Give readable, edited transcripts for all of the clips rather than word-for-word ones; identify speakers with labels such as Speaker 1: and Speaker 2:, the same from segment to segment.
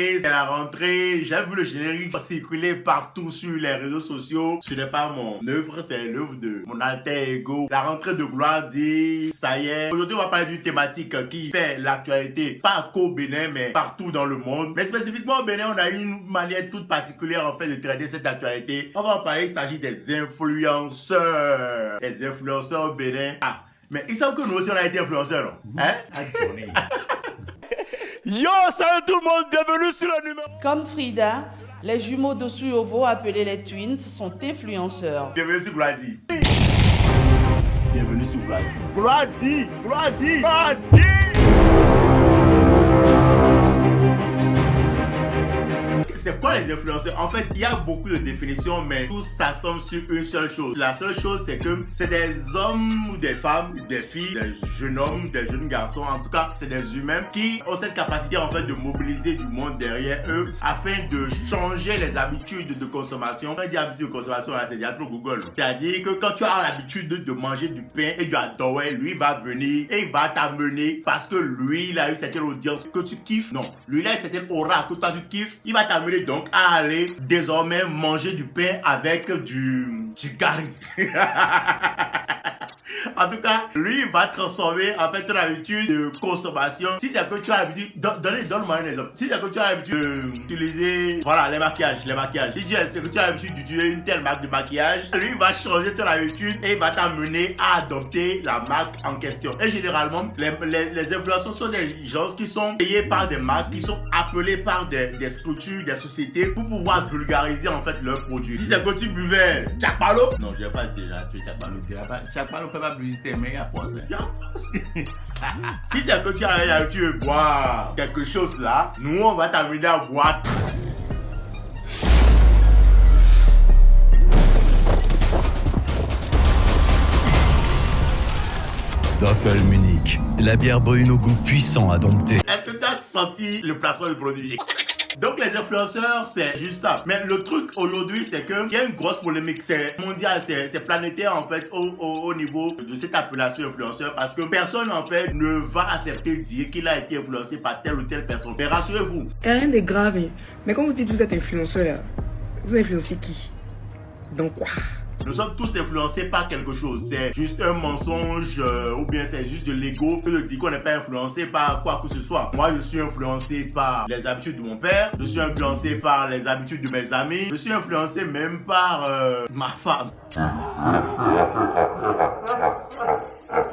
Speaker 1: Et c'est la rentrée, j'ai vu le générique circuler partout sur les réseaux sociaux. Ce n'est pas mon œuvre, c'est l'œuvre de mon alter ego. La rentrée de gloire dit, ça y est. Aujourd'hui, on va parler d'une thématique qui fait l'actualité, pas qu'au Bénin, mais partout dans le monde. Mais spécifiquement au Bénin, on a une manière toute particulière en fait de traiter cette actualité. On va en parler, il s'agit des influenceurs. Les influenceurs au Bénin. Ah, mais il semble que nous aussi on a été influenceurs, non? Hein? Yo, salut tout le monde, bienvenue sur le numéro.
Speaker 2: Comme Frida, les jumeaux de Suyovo, appelés les twins, sont influenceurs.
Speaker 1: Bienvenue sur Gloadi. Bienvenue sur Gloadi. Gloadi, Gloadi, Gloadi. C'est quoi les influenceurs? En fait, il y a beaucoup de définitions, mais tout s'assemble sur une seule chose. La seule chose, c'est que c'est des hommes ou des femmes, des filles, des jeunes hommes, des jeunes garçons, en tout cas, c'est des humains qui ont cette capacité en fait de mobiliser du monde derrière eux afin de changer les habitudes de consommation. Quand il dit habitude de consommation, là, c'est déjà trop Google. C'est-à-dire que quand tu as l'habitude de manger du pain et du adoré, lui va venir et il va t'amener parce que lui, il a eu certaine audience que tu kiffes. Non, lui, il a eu certaine aura que toi tu kiffes. Il va t'amener donc à aller désormais manger du pain avec du curry. En tout cas, lui, il va transformer en fait ton habitude de consommation. Si c'est que tu as l'habitude, donne-moi un exemple. Si c'est que tu as l'habitude d'utiliser, voilà, les maquillages. Si c'est que tu as l'habitude d'utiliser une telle marque de maquillage, lui, il va changer ton habitude et il va t'amener à adopter la marque en question. Et généralement, les influenceurs sont des gens qui sont payés par des marques, qui sont appelés par des structures, des sociétés pour pouvoir vulgariser en fait leurs produits. Si c'est que tu buvais Jack Malo, non, je n'ai pas déjà tué Jack Malo. Jack Malo fait pas publicité, mais il y a force. Si c'est que tu as l'habitude de boire quelque chose là, nous on va t'amener à boire.
Speaker 3: Doppel Munich, la bière brune au goût puissant à dompter.
Speaker 1: Est-ce que tu as senti le placement du produit? Donc les influenceurs, c'est juste ça. Mais le truc aujourd'hui, c'est qu'il y a une grosse polémique. C'est mondial, c'est planétaire en fait au niveau de cette appellation influenceur. Parce que personne en fait ne va accepter de dire qu'il a été influencé par telle ou telle personne. Mais rassurez-vous.
Speaker 4: Rien de grave. Mais quand vous dites que vous êtes influenceur, vous influencez qui? Dans quoi?
Speaker 1: Nous sommes tous influencés par quelque chose. C'est juste un mensonge ou bien c'est juste de l'ego que de dire qu'on n'est pas influencé par quoi que ce soit. Moi, je suis influencé par les habitudes de mon père. Je suis influencé par les habitudes de mes amis. Je suis influencé même par ma femme.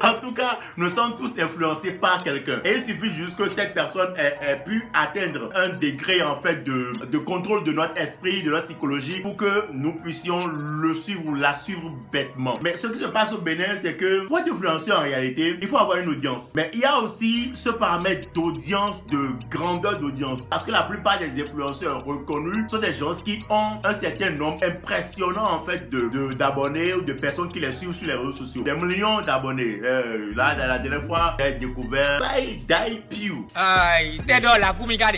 Speaker 1: En tout cas, nous sommes tous influencés par quelqu'un. Et il suffit juste que cette personne ait pu atteindre un degré en fait de contrôle de notre esprit, de notre psychologie pour que nous puissions le suivre ou la suivre bêtement. Mais ce qui se passe au Bénin, c'est que pour être influenceur en réalité, il faut avoir une audience. Mais il y a aussi ce paramètre d'audience, de grandeur d'audience. Parce que la plupart des influenceurs reconnus sont des gens qui ont un certain nombre impressionnant en fait d'abonnés ou de personnes qui les suivent sur les réseaux sociaux. Des millions d'abonnés. Là, la dernière fois, j'ai découvert PewDiePie.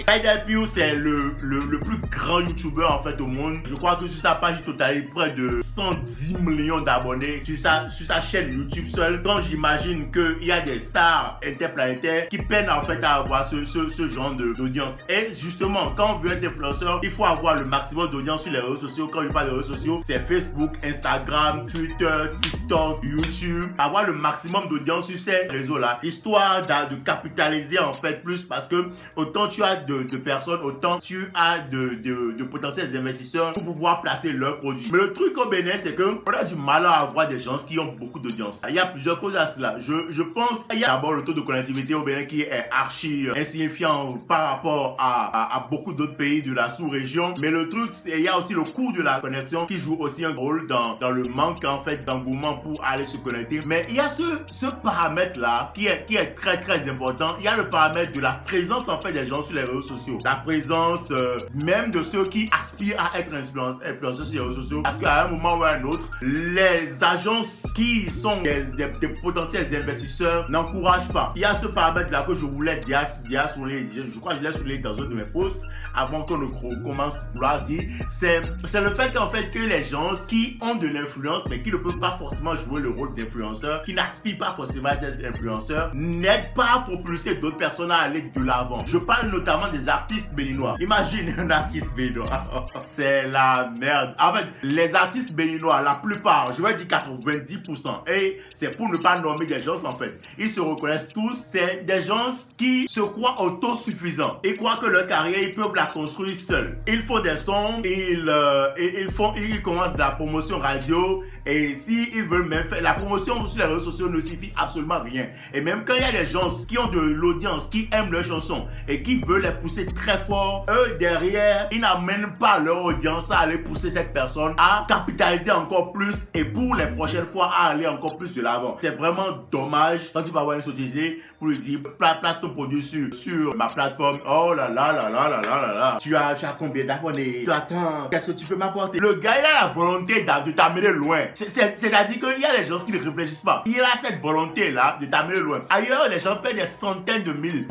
Speaker 1: PewDiePie, c'est le plus grand YouTuber en fait au monde. Je crois que sur sa page, il totalise près de 110 millions d'abonnés sur sa chaîne YouTube seule. Quand j'imagine qu'il y a des stars interplanétaires qui peinent en fait à avoir ce genre d'audience. Et justement, quand on veut être influenceur, il faut avoir le maximum d'audience sur les réseaux sociaux. Quand je parle de réseaux sociaux, c'est Facebook, Instagram, Twitter, TikTok, YouTube. Avoir le maximum d'audience sur ces réseaux-là, histoire de capitaliser en fait plus, parce que autant tu as de personnes, autant tu as de potentiels investisseurs pour pouvoir placer leurs produits. Mais le truc au Bénin, c'est que on a du mal à avoir des gens qui ont beaucoup d'audience. Il y a plusieurs causes à cela. Je pense qu'il y a d'abord le taux de connectivité au Bénin qui est archi insignifiant par rapport à beaucoup d'autres pays de la sous-région. Mais le truc, c'est il y a aussi le coût de la connexion qui joue aussi un rôle dans le manque en fait d'engouement pour aller se connecter. Mais il y a ce paramètre-là qui est très très important. Il y a le paramètre de la présence en fait des gens sur les réseaux sociaux. La présence même de ceux qui aspirent à être influenceurs sur les réseaux sociaux. Parce qu'à un moment ou à un autre, les agences qui sont des potentiels investisseurs n'encouragent pas. Il y a ce paramètre-là que je voulais déjà souligner. Je crois que je l'ai souligné dans un de mes posts avant qu'on ne commence à dire. C'est le fait qu'en fait que les gens qui ont de l'influence mais qui ne peuvent pas forcément jouer le rôle d'influenceur, qui n'aspirent pas forcément potentiellement d'être influenceur n'aide pas à propulser d'autres personnes à aller de l'avant. Je parle notamment des artistes béninois. Imagine un artiste béninois. C'est la merde. En fait, les artistes béninois, la plupart, je vais dire 90%, et c'est pour ne pas nommer des gens en fait, ils se reconnaissent tous, c'est des gens qui se croient autosuffisants. Ils croient que leur carrière, ils peuvent la construire seuls. Ils font des sons, ils commencent de la promotion radio, et s'ils veulent même faire la promotion sur les réseaux sociaux ne suffit absolument rien. Et même quand il y a des gens qui ont de l'audience, qui aiment leurs chansons et qui veulent les pousser très fort, eux derrière, ils n'amènent pas leur audience à aller pousser cette personne à capitaliser encore plus et pour les prochaines fois à aller encore plus de l'avant. C'est vraiment dommage quand tu vas voir une société pour lui dire place ton produit sur ma plateforme. Oh là là là là là là là là. Tu as combien d'abonnés? Tu attends, qu'est-ce que tu peux m'apporter? Le gars il a la volonté de t'amener loin. C'est-à-dire qu'il y a des gens qui ne réfléchissent pas. Il a cette volonté là de t'amener loin. Ailleurs les gens paient des centaines de mille,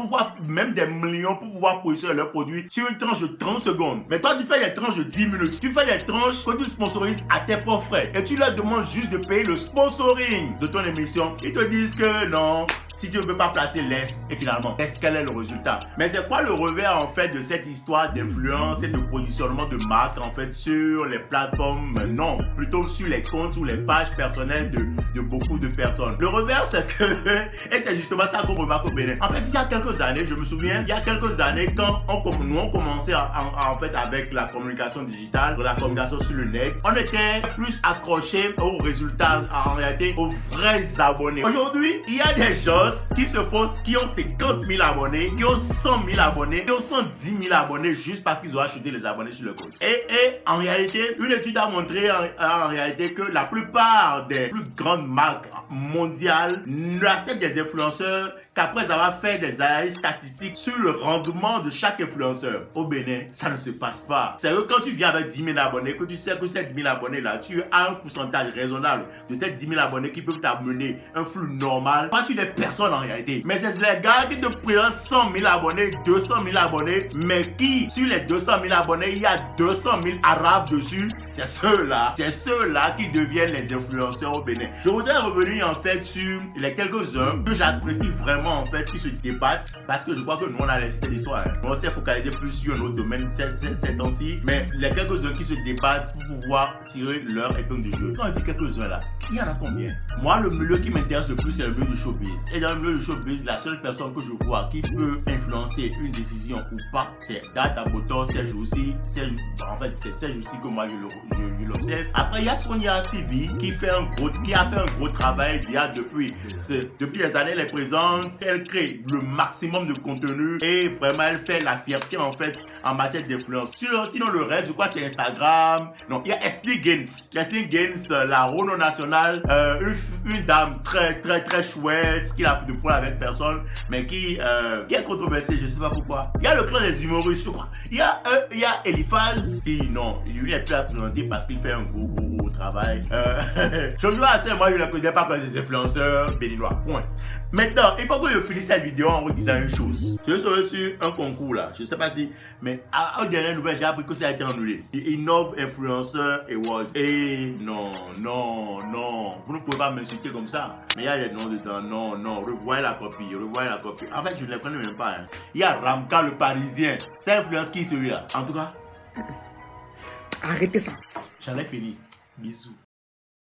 Speaker 1: même des millions pour pouvoir positionner leur produit sur une tranche de 30 secondes. Mais toi tu fais des tranches de 10 minutes. Tu fais des tranches que tu sponsorises à tes propres frais. Et tu leur demandes juste de payer le sponsoring de ton émission. Ils te disent que non. Si tu ne peux pas placer, laisse. Et finalement, quel est le résultat? Mais c'est quoi le revers en fait de cette histoire d'influence et de positionnement de marque en fait sur les plateformes? Non, plutôt sur les comptes ou les pages personnelles de beaucoup de personnes. Le revers c'est que, et c'est justement ça qu'on remarque au Bénin. En fait, il y a quelques années, je me souviens, il y a quelques années quand nous on commençait en fait avec la communication digitale, la communication sur le net, on était plus accrochés aux résultats, en réalité aux vrais abonnés. Aujourd'hui, il y a des gens qui ont 50 000 abonnés, qui ont 100 000 abonnés, qui ont 110 000 abonnés juste parce qu'ils ont acheté les abonnés sur le compte. Et en réalité, une étude a montré en réalité que la plupart des plus grandes marques mondiales n'acceptent des influenceurs qu'après avoir fait des analyses statistiques sur le rendement de chaque influenceur. Au Bénin, ça ne se passe pas. C'est que quand tu viens avec 10 000 abonnés, que tu sais que ces 10 000 abonnés là, tu as un pourcentage raisonnable de ces 10 000 abonnés qui peuvent t'amener un flux normal. Pas tu n'es personne en réalité. Mais c'est les gars qui te présentent 100 000 abonnés, 200 000 abonnés, mais qui, sur les 200 000 abonnés, il y a 200 000 arabes dessus. C'est ceux-là qui deviennent les influenceurs au Bénin. Je voudrais revenir en fait sur les quelques-uns que j'apprécie vraiment en fait, qui se débattent, parce que je crois que nous on a laissé cette histoire. On s'est focalisé plus sur un autre domaine ces temps-ci, mais les quelques-uns qui se débattent pour pouvoir tirer leur épingle du jeu. Quand on dit quelques-uns là, il y en a combien? Moi, le milieu qui m'intéresse le plus, c'est le milieu du showbiz. Et dans le milieu du showbiz, la seule personne que je vois qui peut influencer une décision ou pas, c'est Data Botor, Serge aussi. En fait, c'est Serge aussi que moi je l'observe. Après, il y a Sonia TV qui a fait un gros travail depuis des années, elle est présente, elle crée le maximum de contenu et vraiment elle fait la fierté en fait en matière d'influence. Sinon le reste, je crois c'est Instagram. Non, il y a Ashley Gaines, la Renault nationale, une dame très chouette qui n'a plus de problème avec personne, mais qui est controversée, je sais pas pourquoi. Il y a le clan des humoristes, je crois. Il y a Eliphaz qui non, lui n'est plus à présenter parce qu'il fait un gros travail. Joshua Hassel, moi je ne le connais pas comme des influenceurs béninois. Point. Maintenant, il faut que je finisse cette vidéo en vous disant une chose. Je suis sur un concours là, je sais pas si, mais à dernière nouvelle, j'ai appris que ça a été annulé. Innove Influencer Awards. Et non, vous ne pouvez pas m'insulter comme ça. Mais il y a des noms dedans, non, revoyez la copie. En fait, je ne les connais même pas. Hein. Il y a Ramka le Parisien. C'est influence qui celui-là. En tout cas,
Speaker 4: arrêtez ça.
Speaker 1: J'en ai fini. Bisous.